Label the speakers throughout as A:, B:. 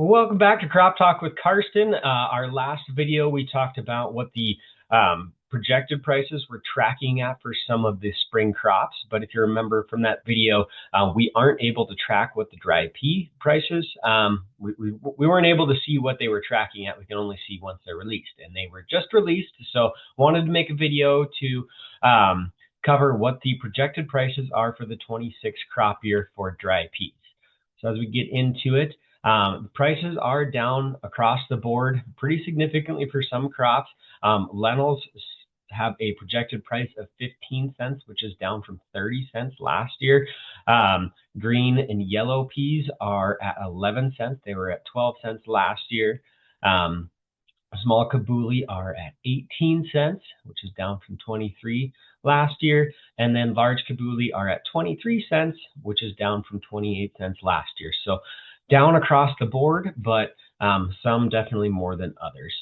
A: Well, welcome back to Crop Talk with Karston. Our last video, we talked about what the projected prices were tracking at for some of the spring crops. But if you remember from that video, we aren't able to track what the dry pea prices. We weren't able to see what they were tracking at. We can only see once they're released, and they were just released. So wanted to make a video to cover what the projected prices are for the 26 crop year for dry peas. So as we get into it, prices are down across the board pretty significantly for some crops. Lentils have a projected price of 15 cents, which is down from 30 cents last year. Green and yellow peas are at 11 cents. They were at 12 cents last year. Small kabuli are at 18 cents, which is down from 23 last year. And then large kabuli are at 23 cents, which is down from 28 cents last year. So down across the board, but some definitely more than others.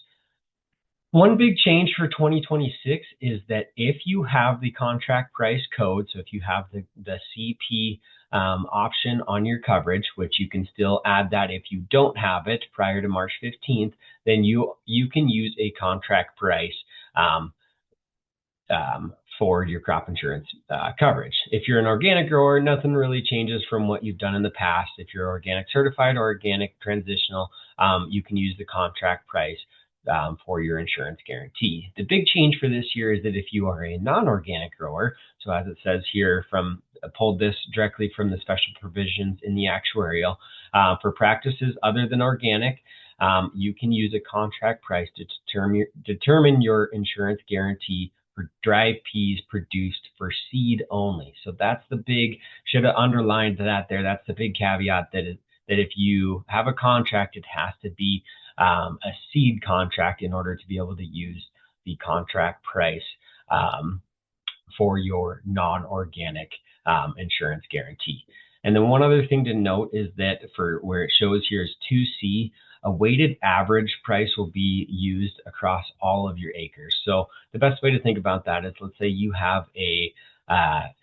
A: One big change for 2026 is that if you have the contract price code, so if you have the CP option on your coverage, which you can still add that if you don't have it prior to March 15th, then you can use a contract price for your crop insurance coverage. If you're an organic grower, nothing really changes from what you've done in the past. If you're organic certified or organic transitional, you can use the contract price for your insurance guarantee. The big change for this year is that if you are a non-organic grower, so as it says here, pulled this directly from the special provisions in the actuarial, for practices other than organic, you can use a contract price to determine your insurance guarantee for dry peas produced for seed only. So that's the big, should have underlined that there. That's the big caveat that if you have a contract, it has to be a seed contract in order to be able to use the contract price for your non-organic insurance guarantee. And then one other thing to note is that for where it shows here is 2C, a weighted average price will be used across all of your acres. So the best way to think about that is, let's say you have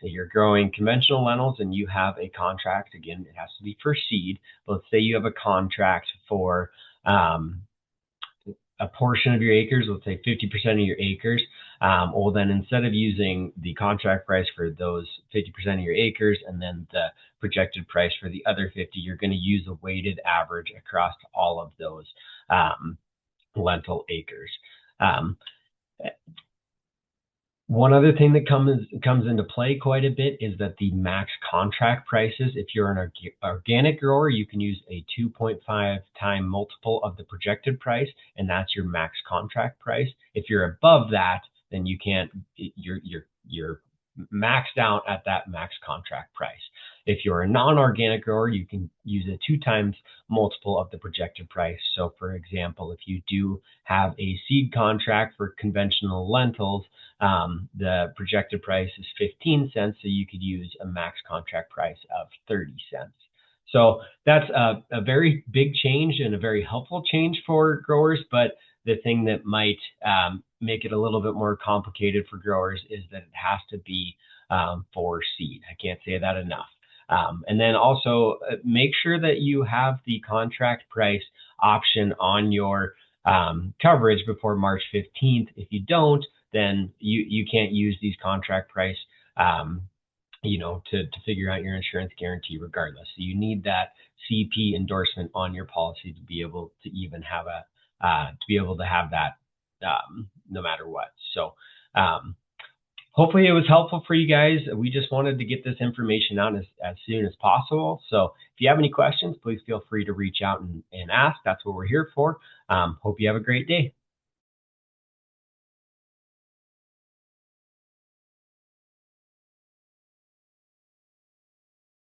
A: you're growing conventional lentils and you have a contract. Again, it has to be for seed, but let's say you have a contract for a portion of your acres, let's say 50% of your acres. Well, then instead of using the contract price for those 50% of your acres and then the projected price for the other 50, you're going to use a weighted average across all of those lentil acres. One other thing that comes into play quite a bit is that the max contract prices, if you're an organic grower, you can use a 2.5 time multiple of the projected price, and that's your max contract price. If you're above that, then you can't, you're maxed out at that max contract price. If you're a non-organic grower, you can use a 2 times multiple of the projected price. So for example, if you do have a seed contract for conventional lentils, the projected price is 15 cents, so you could use a max contract price of 30 cents. So that's a very big change and a very helpful change for growers, but the thing that might make it a little bit more complicated for growers is that it has to be for seed. I can't say that enough. And then also make sure that you have the contract price option on your coverage before March 15th. If you don't, then you can't use these contract price, to figure out your insurance guarantee regardless. So you need that CP endorsement on your policy to be able to even have that no matter what. So hopefully it was helpful for you guys. We just wanted to get this information out as soon as possible. So if you have any questions, please feel free to reach out and ask. That's what we're here for. Hope you have a great day.